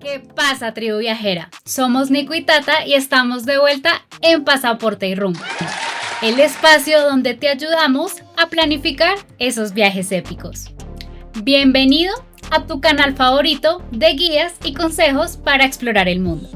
¿Qué pasa, tribu viajera? Somos Nico y Tata y estamos de vuelta en Pasaporte y Rumbo, el espacio donde te ayudamos a planificar esos viajes épicos. Bienvenido a tu canal favorito de guías y consejos para explorar el mundo.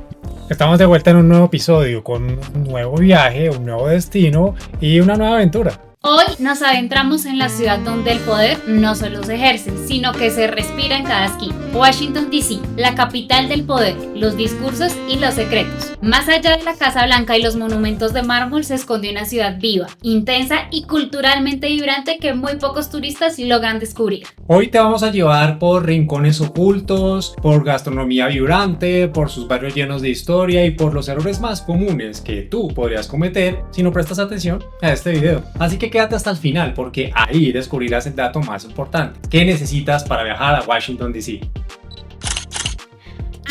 Estamos de vuelta en un nuevo episodio con un nuevo viaje, un nuevo destino y una nueva aventura. Hoy nos adentramos en la ciudad donde el poder no solo se ejerce, sino que se respira en cada esquina. Washington, D.C., la capital del poder, los discursos y los secretos. Más allá de la Casa Blanca y los monumentos de mármol se esconde una ciudad viva, intensa y culturalmente vibrante que muy pocos turistas logran descubrir. Hoy te vamos a llevar por rincones ocultos, por gastronomía vibrante, por sus barrios llenos de historia y por los errores más comunes que tú podrías cometer si no prestas atención a este video. Así que quédate hasta el final porque ahí descubrirás el dato más importante. ¿Qué necesitas para viajar a Washington, D.C.?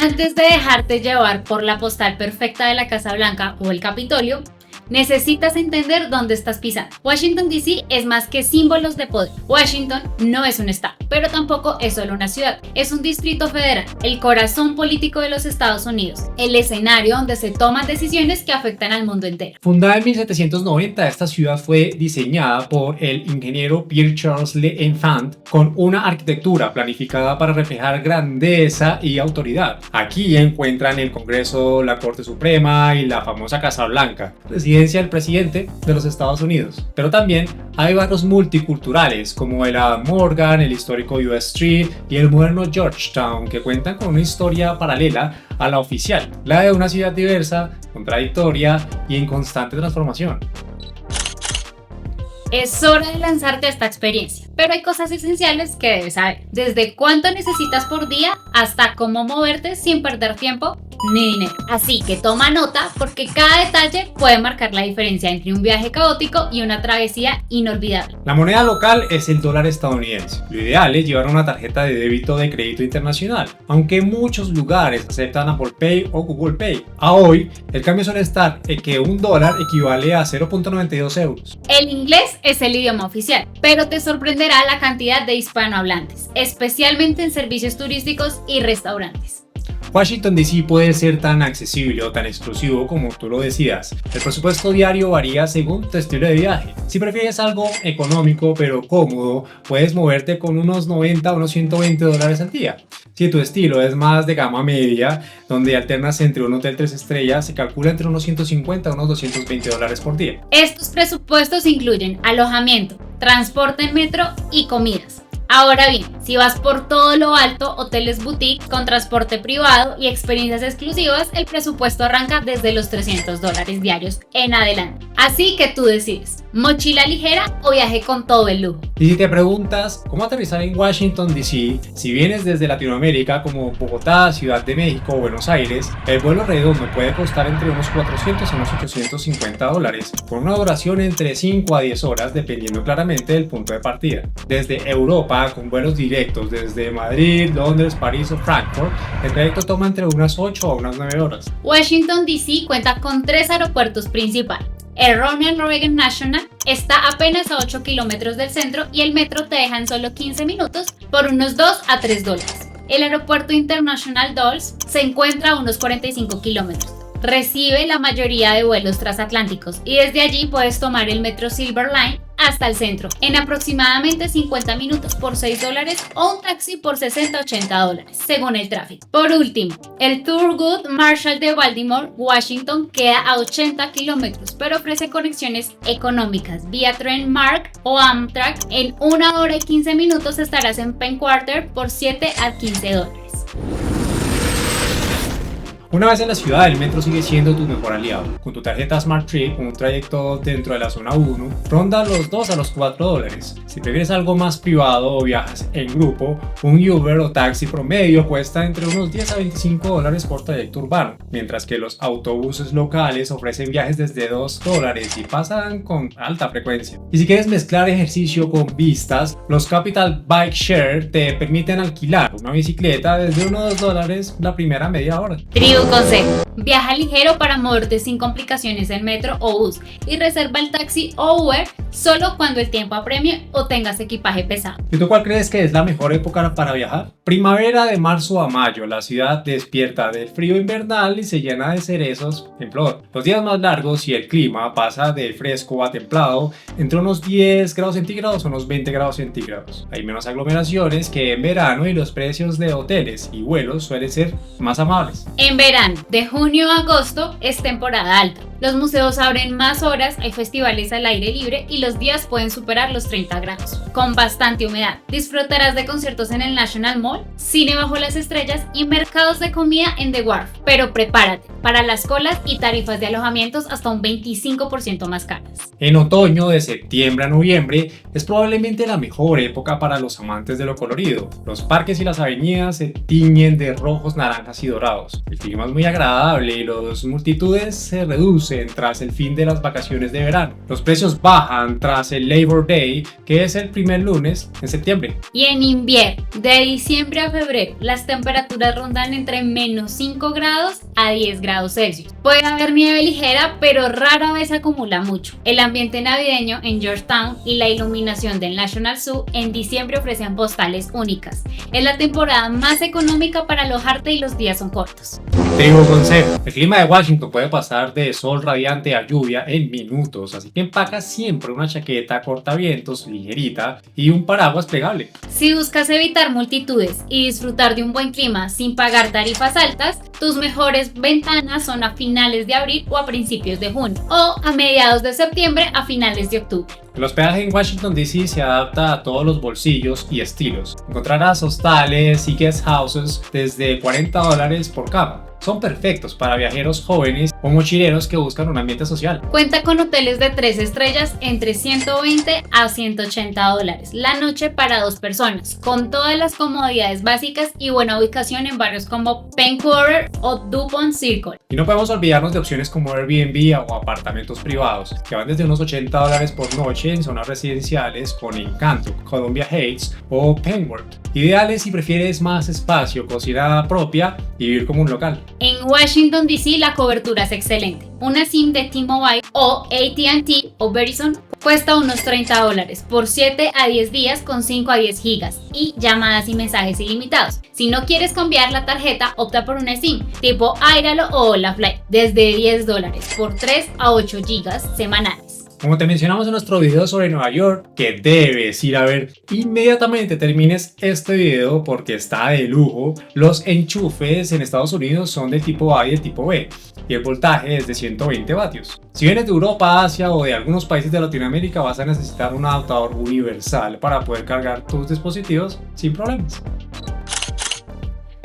Antes de dejarte llevar por la postal perfecta de la Casa Blanca o el Capitolio, necesitas entender dónde estás pisando. Washington, D.C. es más que símbolos de poder. Washington no es un estado, pero tampoco es solo una ciudad. Es un distrito federal, el corazón político de los Estados Unidos, el escenario donde se toman decisiones que afectan al mundo entero. Fundada en 1790, esta ciudad fue diseñada por el ingeniero Pierre Charles L'Enfant con una arquitectura planificada para reflejar grandeza y autoridad. Aquí encuentran el Congreso, la Corte Suprema y la famosa Casa Blanca, del presidente de los Estados Unidos. Pero también hay barrios multiculturales como el Adam Morgan, el histórico U.S. Street y el moderno Georgetown, que cuentan con una historia paralela a la oficial, la de una ciudad diversa, contradictoria y en constante transformación. Es hora de lanzarte a esta experiencia, pero hay cosas esenciales que debes saber, desde cuánto necesitas por día hasta cómo moverte sin perder tiempo ni dinero. Así que toma nota porque cada detalle puede marcar la diferencia entre un viaje caótico y una travesía inolvidable. La moneda local es el dólar estadounidense. Lo ideal es llevar una tarjeta de débito de crédito internacional, aunque muchos lugares aceptan Apple Pay o Google Pay. A hoy, el cambio suele estar en que un dólar equivale a 0.92 euros. El inglés es el idioma oficial, pero te sorprenderá la cantidad de hispanohablantes, especialmente en servicios turísticos y restaurantes. Washington, D.C. puede ser tan accesible o tan exclusivo como tú lo decidas. El presupuesto diario varía según tu estilo de viaje. Si prefieres algo económico pero cómodo, puedes moverte con unos 90 o unos 120 dólares al día. Si tu estilo es más de gama media, donde alternas entre un hotel 3 estrellas, se calcula entre unos 150 a unos 220 dólares por día. Estos presupuestos incluyen alojamiento, transporte en metro y comidas. Ahora bien, si vas por todo lo alto, hoteles boutique con transporte privado y experiencias exclusivas, el presupuesto arranca desde los $300 diarios en adelante. Así que tú decides, mochila ligera o viaje con todo el lujo. Y si te preguntas cómo aterrizar en Washington, D.C., si vienes desde Latinoamérica como Bogotá, Ciudad de México o Buenos Aires, el vuelo redondo puede costar entre unos 400 a unos 850 dólares, con una duración entre 5 a 10 horas dependiendo claramente del punto de partida. Desde Europa, con vuelos directos desde Madrid, Londres, París o Frankfurt, el trayecto toma entre unas 8 a unas 9 horas. Washington, D.C. cuenta con 3 aeropuertos principales. El Ronald Reagan National está apenas a 8 kilómetros del centro y el metro te deja en solo 15 minutos por unos 2 a 3 dólares. El aeropuerto International Dulles se encuentra a unos 45 kilómetros. Recibe la mayoría de vuelos transatlánticos y desde allí puedes tomar el metro Silver Line hasta el centro en aproximadamente 50 minutos por 6 dólares o un taxi por 60 a 80 dólares según el tráfico. Por último, el Thurgood Marshall de Baltimore, Washington queda a 80 kilómetros pero ofrece conexiones económicas vía tren MARC o Amtrak. En 1 hora y 15 minutos estarás en Penn Quarter por 7 a 15 dólares. Una vez en la ciudad, el metro sigue siendo tu mejor aliado. Con tu tarjeta Smart Trip, con un trayecto dentro de la zona 1, ronda los 2 a los 4 dólares. Si prefieres algo más privado o viajas en grupo, un Uber o taxi promedio cuesta entre unos 10 a 25 dólares por trayecto urbano, mientras que los autobuses locales ofrecen viajes desde 2 dólares y pasan con alta frecuencia. Y si quieres mezclar ejercicio con vistas, los Capital Bike Share te permiten alquilar una bicicleta desde unos 2 dólares la primera media hora. Tribu consejo: viaja ligero para moverte sin complicaciones en metro o bus y reserva el taxi o Uber solo cuando el tiempo apremie o tengas equipaje pesado. ¿Y tú cuál crees que es la mejor época para viajar? Primavera, de marzo a mayo. La ciudad despierta del frío invernal y se llena de cerezos en flor. Los días más largos y el clima pasa de fresco a templado entre unos 10 grados centígrados a unos 20 grados centígrados. Hay menos aglomeraciones que en verano y los precios de hoteles y vuelos suelen ser más amables. En verano, de junio a agosto, es temporada alta. Los museos abren más horas, hay festivales al aire libre y los días pueden superar los 30 grados, con bastante humedad. Disfrutarás de conciertos en el National Mall, cine bajo las estrellas y mercados de comida en The Wharf. Pero prepárate para las colas y tarifas de alojamientos hasta un 25% más caras. En otoño, de septiembre a noviembre, es probablemente la mejor época para los amantes de lo colorido. Los parques y las avenidas se tiñen de rojos, naranjas y dorados. El clima es muy agradable y las multitudes se reducen tras el fin de las vacaciones de verano. Los precios bajan tras el Labor Day, que es el primer lunes en septiembre. Y en invierno, de diciembre a febrero, las temperaturas rondan entre menos 5 grados a 10 grados Celsius. Puede haber nieve ligera, pero rara vez acumula mucho. El ambiente navideño en Georgetown y la iluminación del National Zoo en diciembre ofrecen postales únicas. Es la temporada más económica para alojarte y los días son cortos. Tribu consejo: el clima de Washington puede pasar de sol radiante a lluvia en minutos, así que empaca siempre una chaqueta cortavientos ligerita y un paraguas plegable. Si buscas evitar multitudes y disfrutar de un buen clima sin pagar tarifas altas, tus mejores ventanas son a finales de abril o a principios de junio, o a mediados de septiembre a finales de octubre. El hospedaje en Washington DC se adapta a todos los bolsillos y estilos. Encontrarás hostales y guest houses desde $40 por cama. Son perfectos para viajeros jóvenes o mochileros que buscan un ambiente social. Cuenta con hoteles de 3 estrellas entre $120 a $180 la noche para 2 personas, con todas las comodidades básicas y buena ubicación en barrios como Penn Quarter o Dupont Circle. Y no podemos olvidarnos de opciones como Airbnb o apartamentos privados, que van desde unos $80 por noche en zonas residenciales con Encanto, Columbia Heights o Penworth. Ideales si prefieres más espacio, cocina propia y vivir como un local. En Washington DC la cobertura es excelente. Una SIM de T-Mobile o AT&T o Verizon cuesta unos $30 por 7 a 10 días con 5 a 10 gigas y llamadas y mensajes ilimitados. Si no quieres cambiar la tarjeta, opta por una SIM tipo Airalo o Olaflight desde $10 por 3 a 8 gigas semanales. Como te mencionamos en nuestro video sobre Nueva York, que debes ir a ver inmediatamente termines este video porque está de lujo, los enchufes en Estados Unidos son de tipo A y de tipo B y el voltaje es de 120 vatios. Si vienes de Europa, Asia o de algunos países de Latinoamérica, vas a necesitar un adaptador universal para poder cargar tus dispositivos sin problemas.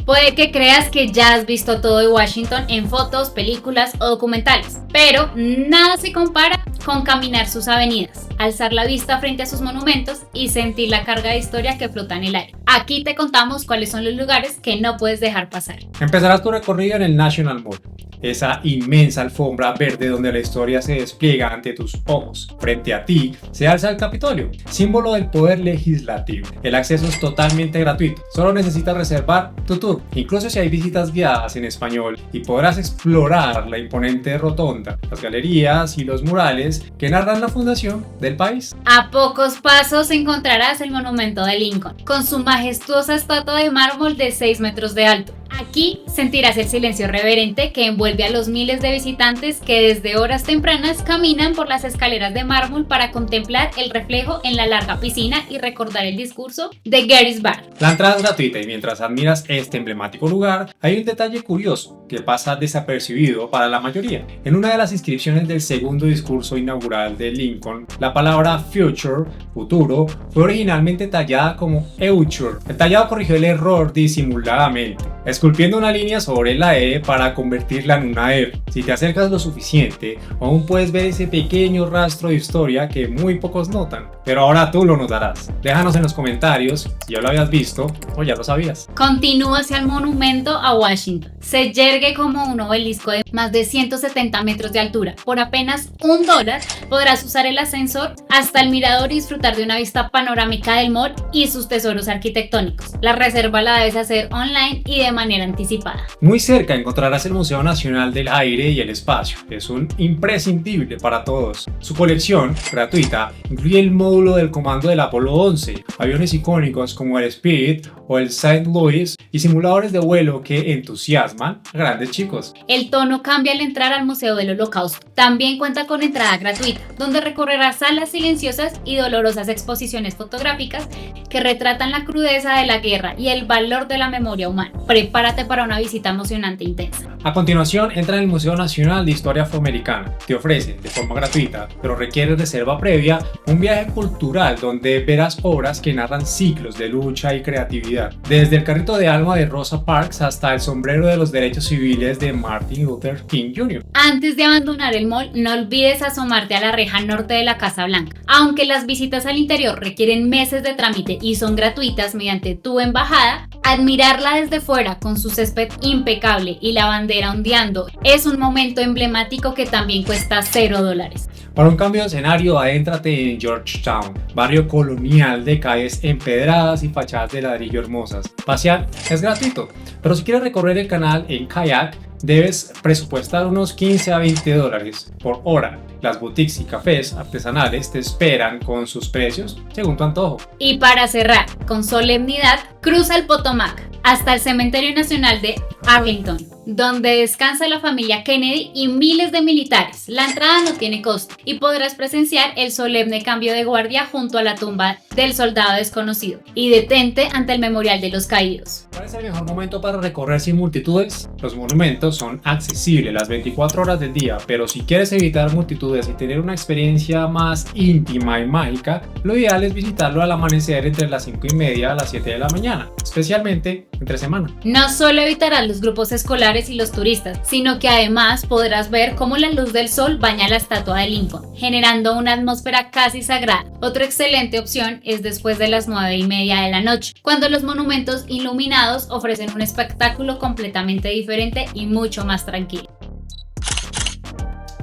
Puede que creas que ya has visto todo de Washington en fotos, películas o documentales, pero nada se compara con caminar sus avenidas, alzar la vista frente a sus monumentos y sentir la carga de historia que flota en el aire. Aquí te contamos cuáles son los lugares que no puedes dejar pasar. Empezarás tu recorrido en el National Mall, esa inmensa alfombra verde donde la historia se despliega ante tus ojos. Frente a ti se alza el Capitolio, símbolo del poder legislativo. El acceso es totalmente gratuito, solo necesitas reservar tu tour, incluso si hay visitas guiadas en español, y podrás explorar la imponente rotonda, las galerías y los murales que narran la fundación del país. A pocos pasos encontrarás el monumento de Lincoln, con su majestuosa estatua de mármol de 6 metros de alto. Aquí sentirás el silencio reverente que envuelve a los miles de visitantes que desde horas tempranas caminan por las escaleras de mármol para contemplar el reflejo en la larga piscina y recordar el discurso de Gettysburg. La entrada es gratuita y mientras admiras este emblemático lugar, hay un detalle curioso que pasa desapercibido para la mayoría. En una de las inscripciones del segundo discurso inaugural de Lincoln, la palabra future, futuro, fue originalmente tallada como future. El tallado corrigió el error disimuladamente, esculpiendo una línea sobre la E para convertirla en una R. Si te acercas lo suficiente, aún puedes ver ese pequeño rastro de historia que muy pocos notan, pero ahora tú lo notarás. Déjanos en los comentarios si ya lo habías visto o ya lo sabías. Continúa hacia el monumento a Washington. Se yergue como un obelisco de más de 170 metros de altura. Por apenas $1 podrás usar el ascensor hasta el mirador y disfrutar de una vista panorámica del mall y sus tesoros arquitectónicos. La reserva la debes hacer online y de manera manera anticipada. Muy cerca encontrarás el Museo Nacional del Aire y el Espacio. Es un imprescindible para todos. Su colección, gratuita, incluye el módulo del comando del Apolo 11, aviones icónicos como el Spirit o el St. Louis y simuladores de vuelo que entusiasman a grandes chicos. El tono cambia al entrar al Museo del Holocausto. También cuenta con entrada gratuita, donde recorrerás salas silenciosas y dolorosas exposiciones fotográficas que retratan la crudeza de la guerra y el valor de la memoria humana. Prepárate para una visita emocionante e intensa. A continuación, entra en el Museo Nacional de Historia Afroamericana. Te ofrece, de forma gratuita, pero requiere reserva previa, un viaje cultural donde verás obras que narran ciclos de lucha y creatividad. Desde el carrito de alma de Rosa Parks hasta el sombrero de los derechos civiles de Martin Luther King Jr. Antes de abandonar el mall, no olvides asomarte a la reja norte de la Casa Blanca. Aunque las visitas al interior requieren meses de trámite y son gratuitas mediante tu embajada, admirarla desde fuera con su césped impecable y la bandera ondeando es un momento emblemático que también cuesta $0. Para un cambio de escenario, adéntrate en Georgetown, barrio colonial de calles empedradas y fachadas de ladrillo hermosas. Pasear es gratuito, pero si quieres recorrer el canal en kayak, debes presupuestar unos $15 a $20 por hora. Las boutiques y cafés artesanales te esperan con sus precios según tu antojo. Y para cerrar, con solemnidad, cruza el Potomac hasta el Cementerio Nacional de Arlington, donde descansa la familia Kennedy y miles de militares. La entrada no tiene costo y podrás presenciar el solemne cambio de guardia junto a la tumba del soldado desconocido y detente ante el Memorial de los Caídos. ¿Cuál es el mejor momento para recorrer sin multitudes? Los monumentos son accesibles las 24 horas del día, pero si quieres evitar multitudes y tener una experiencia más íntima y mágica, lo ideal es visitarlo al amanecer entre las 5:30 a las 7 de la mañana, especialmente entre semana. No solo evitarás los grupos escolares y los turistas, sino que además podrás ver cómo la luz del sol baña la estatua de Lincoln, generando una atmósfera casi sagrada. Otra excelente opción es después de las 9:30 de la noche, cuando los monumentos iluminados ofrecen un espectáculo completamente diferente y mucho más tranquilo.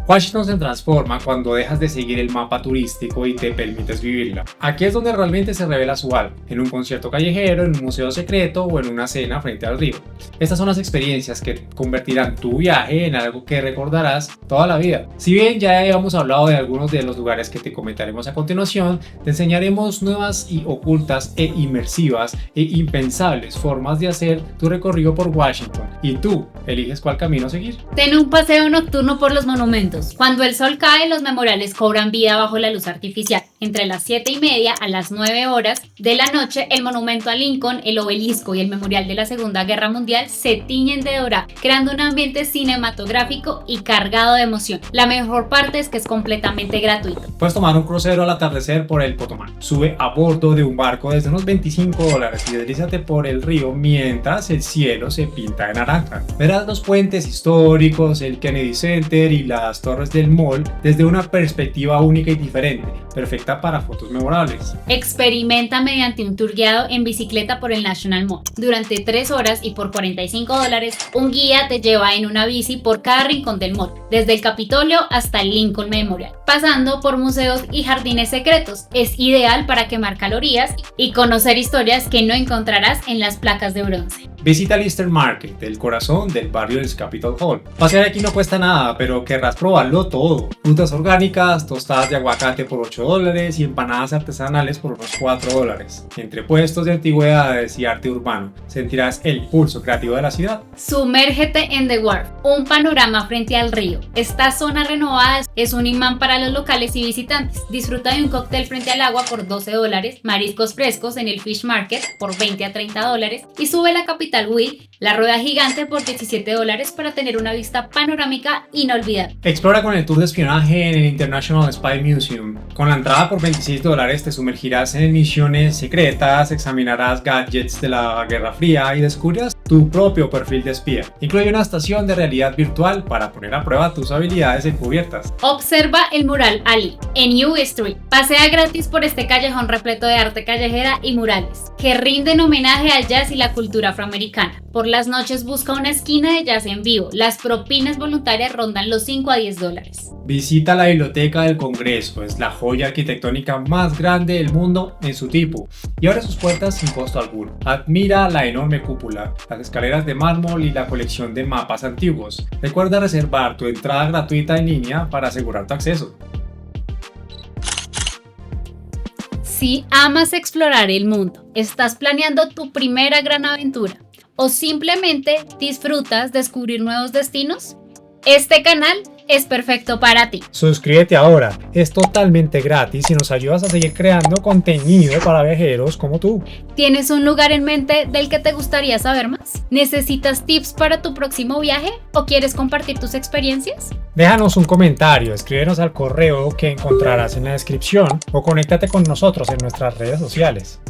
Washington se transforma cuando dejas de seguir el mapa turístico y te permites vivirla. Aquí es donde realmente se revela su alma, en un concierto callejero, en un museo secreto o en una cena frente al río. Estas son las experiencias que convertirán tu viaje en algo que recordarás toda la vida. Si bien ya habíamos hablado de algunos de los lugares que te comentaremos a continuación, te enseñaremos nuevas y ocultas e inmersivas e impensables formas de hacer tu recorrido por Washington, y tú eliges cuál camino seguir. Ten un paseo nocturno por los monumentos. Cuando el sol cae, los memoriales cobran vida bajo la luz artificial. Entre las 7:30 a las 9 horas de la noche, el monumento a Lincoln, el obelisco y el memorial de la Segunda Guerra Mundial se tiñen de dorado, creando un ambiente cinematográfico y cargado de emoción. La mejor parte es que es completamente gratuito. Puedes tomar un crucero al atardecer por el Potomac. Sube a bordo de un barco desde unos $25 y deslízate por el río mientras el cielo se pinta de naranja. Verás los puentes históricos, el Kennedy Center y las torres del mall desde una perspectiva única y diferente, perfecta para fotos memorables. Experimenta mediante un tour guiado en bicicleta por el National Mall. Durante 3 horas y por $45, un guía te lleva en una bici por cada rincón del mall, desde el Capitolio hasta el Lincoln Memorial, pasando por museos y jardines secretos. Es ideal para quemar calorías y conocer historias que no encontrarás en las placas de bronce. Visita el Eastern Market, el corazón del barrio del Capitol Hall. Pasear aquí no cuesta nada, pero querrás probarlo todo. Frutas orgánicas, tostadas de aguacate por $8 y empanadas artesanales por unos $4. Entre puestos de antigüedades y arte urbano, sentirás el pulso creativo de la ciudad. Sumérgete en The Wharf, un panorama frente al río. Esta zona renovada es un imán para los locales y visitantes. Disfruta de un cóctel frente al agua por $12, mariscos frescos en el Fish Market por $20 a $30 y sube la Capitol Wheel, la rueda gigante por $17 para tener una vista panorámica inolvidable. Explora con el tour de espionaje en el International Spy Museum. Con la entrada por $26 te sumergirás en misiones secretas, examinarás gadgets de la Guerra Fría y descubrirás tu propio perfil de espía. Incluye una estación de realidad virtual para poner a prueba tus habilidades encubiertas. Observa el mural Ali en U Street. Pasea gratis por este callejón repleto de arte callejera y murales que rinden homenaje al jazz y la cultura afroamericana. Por las noches busca una esquina de jazz en vivo. Las propinas voluntarias rondan los 5 a 10 dólares. Visita la Biblioteca del Congreso, es la joya arquitectónica más grande del mundo en su tipo y abre sus puertas sin costo alguno. Admira la enorme cúpula, las escaleras de mármol y la colección de mapas antiguos. Recuerda reservar tu entrada gratuita en línea para asegurar tu acceso. Si amas explorar el mundo, estás planeando tu primera gran aventura o simplemente disfrutas descubrir nuevos destinos, este canal es perfecto para ti. Suscríbete ahora, es totalmente gratis y nos ayudas a seguir creando contenido para viajeros como tú. ¿Tienes un lugar en mente del que te gustaría saber más? ¿Necesitas tips para tu próximo viaje o quieres compartir tus experiencias? Déjanos un comentario, escríbenos al correo que encontrarás en la descripción o conéctate con nosotros en nuestras redes sociales.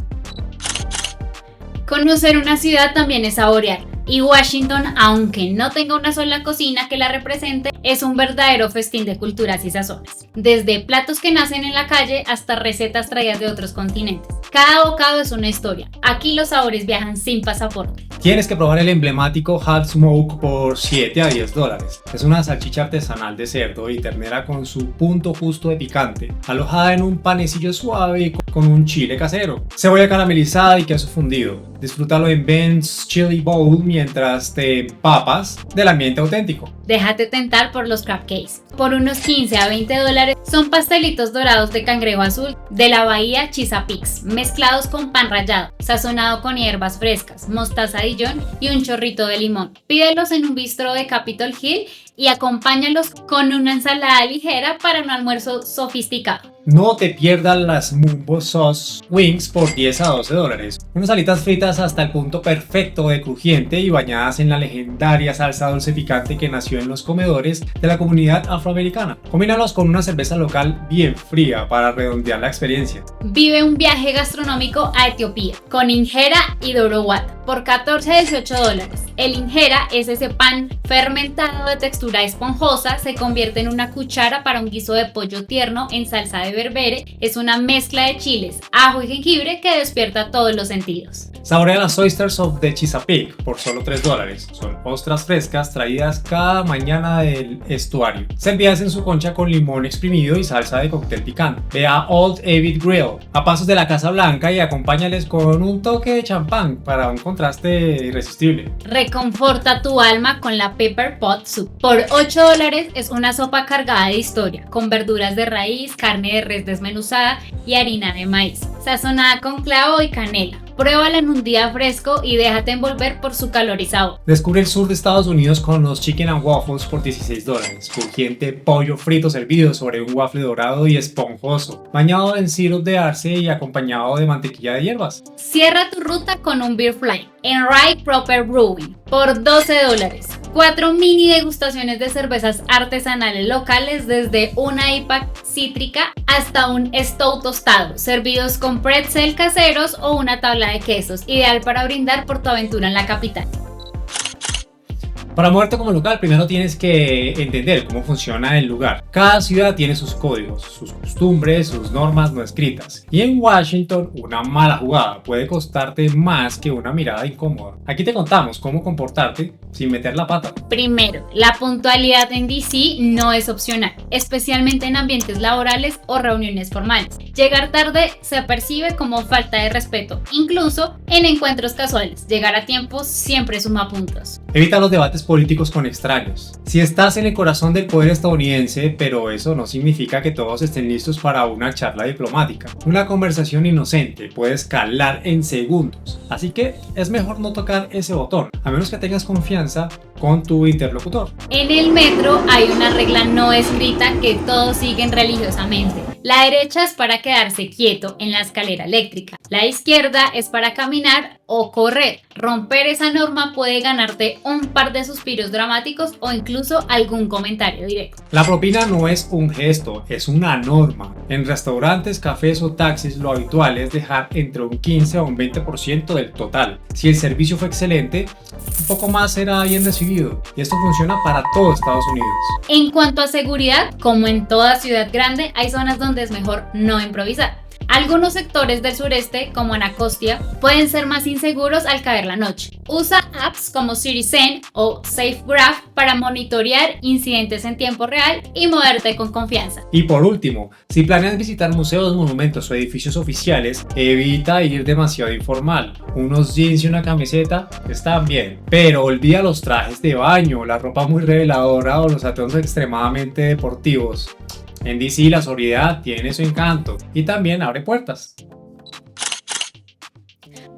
Conocer una ciudad también es saborear, y Washington, aunque no tenga una sola cocina que la represente, es un verdadero festín de culturas y sazones. Desde platos que nacen en la calle hasta recetas traídas de otros continentes. Cada bocado es una historia. Aquí los sabores viajan sin pasaporte. Tienes que probar el emblemático Hot Smoke por 7 a 10 dólares. Es una salchicha artesanal de cerdo y ternera con su punto justo de picante, alojada en un panecillo suave y con un chile casero, cebolla caramelizada y queso fundido. Disfrútalo en Ben's Chili Bowl mientras te empapas del ambiente auténtico. Déjate tentar por los crab cakes. Por unos 15 a 20 dólares son pastelitos dorados de cangrejo azul de la bahía Chesapeake, mezclados con pan rallado, sazonado con hierbas frescas, mostaza Dijon y un chorrito de limón. Pídelos en un bistro de Capitol Hill y acompáñalos con una ensalada ligera para un almuerzo sofisticado. No te pierdas las Mumbo Sauce Wings por 10 a 12 dólares. Unas alitas fritas hasta el punto perfecto de crujiente y bañadas en la legendaria salsa dulce picante que nació en los comedores de la comunidad afroamericana. Combínalos con una cerveza local bien fría para redondear la experiencia. Vive un viaje gastronómico a Etiopía con injera y dorowat por 14 a 18 dólares. El injera es ese pan fermentado de textura esponjosa, se convierte en una cuchara para un guiso de pollo tierno en salsa de berbere. Es una mezcla de chiles, ajo y jengibre que despierta todos los sentidos. Saborea las Oysters of the Chesapeake por solo 3 dólares. Son ostras frescas traídas cada mañana del estuario, servidas en su concha con limón exprimido y salsa de cóctel picante. Ve a Old Avid Grill, a pasos de la Casa Blanca, y acompáñales con un toque de champán para un contraste irresistible. Reconforta tu alma con la Pepper Pot Soup. Por 8 dólares es una sopa cargada de historia, con verduras de raíz, carne de res desmenuzada y harina de maíz, sazonada con clavo y canela. Pruébala en un día fresco y déjate envolver por su calor y sabor. Descubre el sur de Estados Unidos con los Chicken and Waffles por 16 dólares. Crujiente pollo frito servido sobre un waffle dorado y esponjoso, bañado en sirope de arce y acompañado de mantequilla de hierbas. Cierra tu ruta con un beer fly en Right Proper Brewing por 12 dólares. 4 mini degustaciones de cervezas artesanales locales, desde una IPA cítrica hasta un stout tostado, servidos con pretzel caseros o una tabla de quesos, ideal para brindar por tu aventura en la capital. Para moverte como local, primero tienes que entender cómo funciona el lugar. Cada ciudad tiene sus códigos, sus costumbres, sus normas no escritas. Y en Washington, una mala jugada puede costarte más que una mirada incómoda. Aquí te contamos cómo comportarte sin meter la pata. Primero, la puntualidad en DC no es opcional, especialmente en ambientes laborales o reuniones formales. Llegar tarde se percibe como falta de respeto, incluso en encuentros casuales. Llegar a tiempo siempre suma puntos. Evita los debates políticos con extraños. Si estás en el corazón del poder estadounidense, pero eso no significa que todos estén listos para una charla diplomática. Una conversación inocente puede escalar en segundos, así que es mejor no tocar ese botón, a menos que tengas confianza con tu interlocutor. En el metro hay una regla no escrita que todos siguen religiosamente. La derecha es para quedarse quieto en la escalera eléctrica. La izquierda es para caminar o correr. Romper esa norma puede ganarte un par de suspiros dramáticos o incluso algún comentario directo. La propina no es un gesto, es una norma. En restaurantes, cafés o taxis, lo habitual es dejar entre un 15 a un 20% del total. Si el servicio fue excelente, un poco más será bien recibido. Y esto funciona para todo Estados Unidos. En cuanto a seguridad, como en toda ciudad grande, hay zonas donde es mejor no improvisar. Algunos sectores del sureste, como Anacostia, pueden ser más inseguros al caer la noche. Usa apps como Citizen o SafeGraph para monitorear incidentes en tiempo real y moverte con confianza. Y por último, si planeas visitar museos, monumentos o edificios oficiales, evita ir demasiado informal. Unos jeans y una camiseta están bien, pero olvida los trajes de baño, la ropa muy reveladora o los atuendos extremadamente deportivos. En DC la sobriedad tiene su encanto y también abre puertas.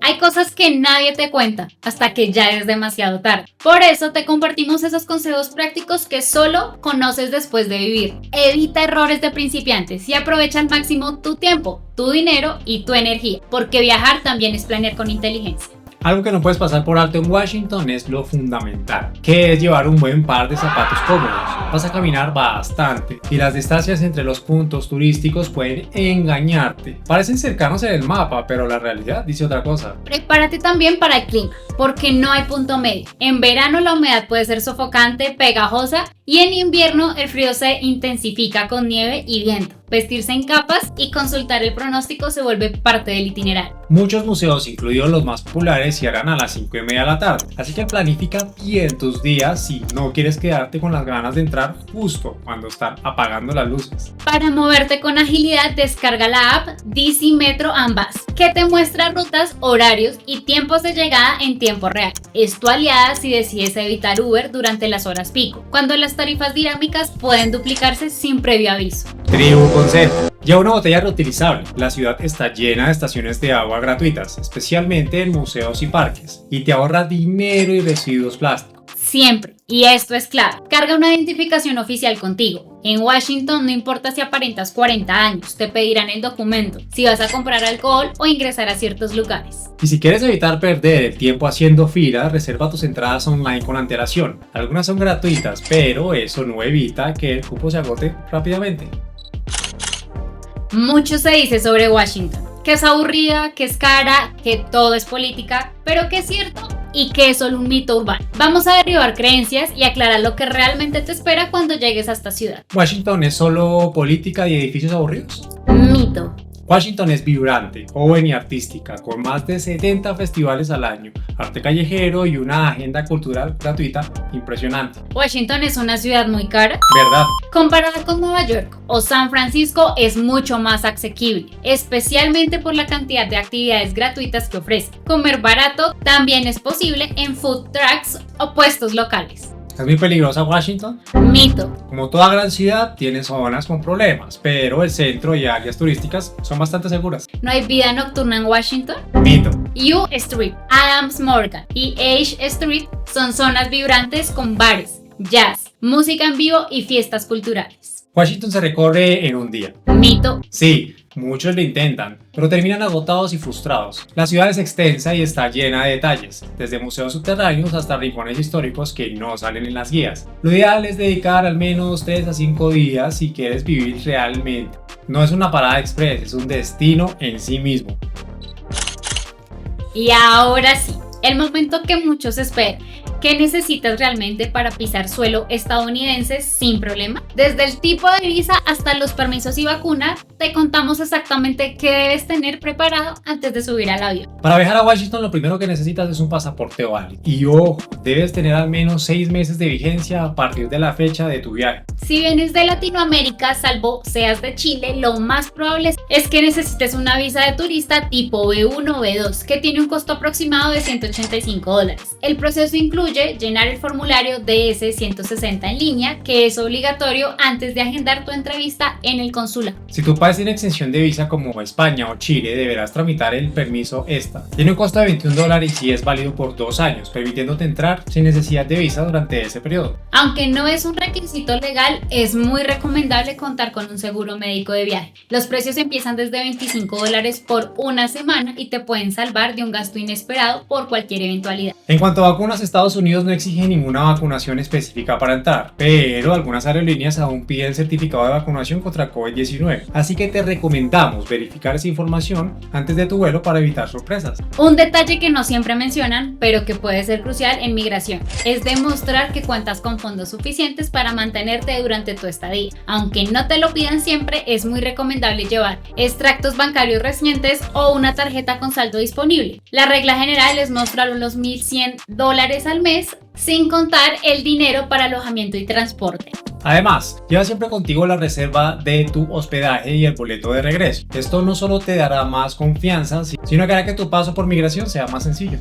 Hay cosas que nadie te cuenta hasta que ya es demasiado tarde. Por eso te compartimos esos consejos prácticos que solo conoces después de vivir. Evita errores de principiantes y aprovecha al máximo tu tiempo, tu dinero y tu energía, porque viajar también es planear con inteligencia. Algo que no puedes pasar por alto en Washington es lo fundamental, que es llevar un buen par de zapatos cómodos. Vas a caminar bastante y las distancias entre los puntos turísticos pueden engañarte. Parecen cercanos en el mapa, pero la realidad dice otra cosa. Prepárate también para el clima, porque no hay punto medio. En verano la humedad puede ser sofocante, pegajosa, y en invierno el frío se intensifica con nieve y viento. Vestirse en capas y consultar el pronóstico se vuelve parte del itinerario. Muchos museos, incluidos los más populares, cierran a las 5:30 de la tarde, así que planifica bien tus días si no quieres quedarte con las ganas de entrar justo cuando están apagando las luces. Para moverte con agilidad, descarga la app DC Metro and Bus, que te muestra rutas, horarios y tiempos de llegada en tiempo real. Es tu aliada si decides evitar Uber durante las horas pico, cuando las tarifas dinámicas pueden duplicarse sin previo aviso. Tribu consejo: lleva una botella reutilizable. La ciudad está llena de estaciones de agua gratuitas, especialmente en museos y parques, y te ahorra dinero y residuos plásticos. Siempre, y esto es clave, carga una identificación oficial contigo. En Washington no importa si aparentas 40 años, te pedirán el documento, si vas a comprar alcohol o ingresar a ciertos lugares. Y si quieres evitar perder el tiempo haciendo fila, reserva tus entradas online con antelación. Algunas son gratuitas, pero eso no evita que el cupo se agote rápidamente. Mucho se dice sobre Washington, que es aburrida, que es cara, que todo es política, pero que es cierto y que es solo un mito urbano. Vamos a derribar creencias y aclarar lo que realmente te espera cuando llegues a esta ciudad. ¿Washington es solo política y edificios aburridos? Mito. Washington es vibrante, joven y artística, con más de 70 festivales al año, arte callejero y una agenda cultural gratuita impresionante. Washington es una ciudad muy cara. ¿Verdad? Comparada con Nueva York o San Francisco es mucho más asequible, especialmente por la cantidad de actividades gratuitas que ofrece. Comer barato también es posible en food trucks o puestos locales. ¿Es muy peligrosa Washington? Mito. Como toda gran ciudad, tiene zonas con problemas, pero el centro y áreas turísticas son bastante seguras. ¿No hay vida nocturna en Washington? Mito. U Street, Adams Morgan y H Street son zonas vibrantes con bares, jazz, música en vivo y fiestas culturales. Washington se recorre en un día. Mito. Sí, muchos lo intentan, pero terminan agotados y frustrados. La ciudad es extensa y está llena de detalles, desde museos subterráneos hasta rincones históricos que no salen en las guías. Lo ideal es dedicar al menos 3 a 5 días si quieres vivir realmente. No es una parada express, es un destino en sí mismo. Y ahora sí, el momento que muchos esperan. ¿Qué necesitas realmente para pisar suelo estadounidense sin problema? Desde el tipo de visa hasta los permisos y vacuna, te contamos exactamente qué debes tener preparado antes de subir al avión. Para viajar a Washington, lo primero que necesitas es un pasaporte válido. Y ojo, debes tener al menos 6 meses de vigencia a partir de la fecha de tu viaje. Si vienes de Latinoamérica, salvo seas de Chile, lo más probable es que necesites una visa de turista tipo B1 o B2, que tiene un costo aproximado de $185. El proceso incluye llenar el formulario DS-160 en línea, que es obligatorio antes de agendar tu entrevista en el consulado. Si tu país tiene exención de visa como España o Chile, deberás tramitar el permiso ESTA. Tiene un costo de $21 y es válido por 2 años, permitiéndote entrar sin necesidad de visa durante ese periodo. Aunque no es un requisito legal, es muy recomendable contar con un seguro médico de viaje. Los precios empiezan desde $25 por una semana y te pueden salvar de un gasto inesperado por cualquier eventualidad. En cuanto a vacunas, Estados Unidos no exige ninguna vacunación específica para entrar, pero algunas aerolíneas aún piden certificado de vacunación contra COVID-19, así que te recomendamos verificar esa información antes de tu vuelo para evitar sorpresas. Un detalle que no siempre mencionan, pero que puede ser crucial en migración, es demostrar que cuentas con fondos suficientes para mantenerte durante tu estadía. Aunque no te lo pidan siempre, es muy recomendable llevar extractos bancarios recientes o una tarjeta con saldo disponible. La regla general es mostrar unos $1,100 al mes, sin contar el dinero para alojamiento y transporte. Además, lleva siempre contigo la reserva de tu hospedaje y el boleto de regreso. Esto no solo te dará más confianza, sino que hará que tu paso por migración sea más sencillo.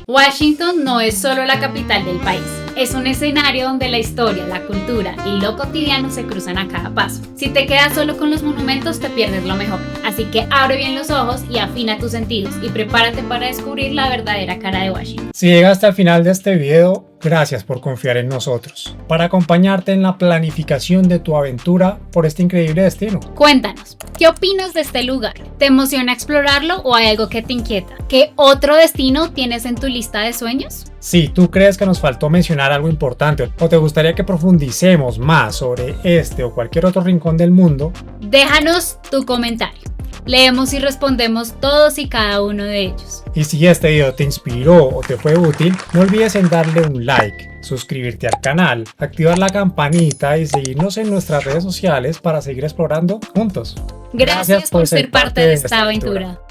Washington no es solo la capital del país, es un escenario donde la historia, la cultura y lo cotidiano se cruzan a cada paso. Si te quedas solo con los monumentos, te pierdes lo mejor. Así que abre bien los ojos y afina tus sentidos y prepárate para descubrir la verdadera cara de Washington. Si llegaste al final de este video, gracias por confiar en nosotros, para acompañarte en la planificación de tu aventura por este increíble destino. Cuéntanos, ¿qué opinas de este lugar? ¿Te emociona explorarlo o hay algo que te inquieta? ¿Qué otro destino tienes en tu lista de sueños? Si tú crees que nos faltó mencionar algo importante o te gustaría que profundicemos más sobre este o cualquier otro rincón del mundo, déjanos tu comentario. Leemos y respondemos todos y cada uno de ellos. Y si este video te inspiró o te fue útil, no olvides en darle un like, suscribirte al canal, activar la campanita y seguirnos en nuestras redes sociales para seguir explorando juntos. Gracias por ser parte de esta aventura.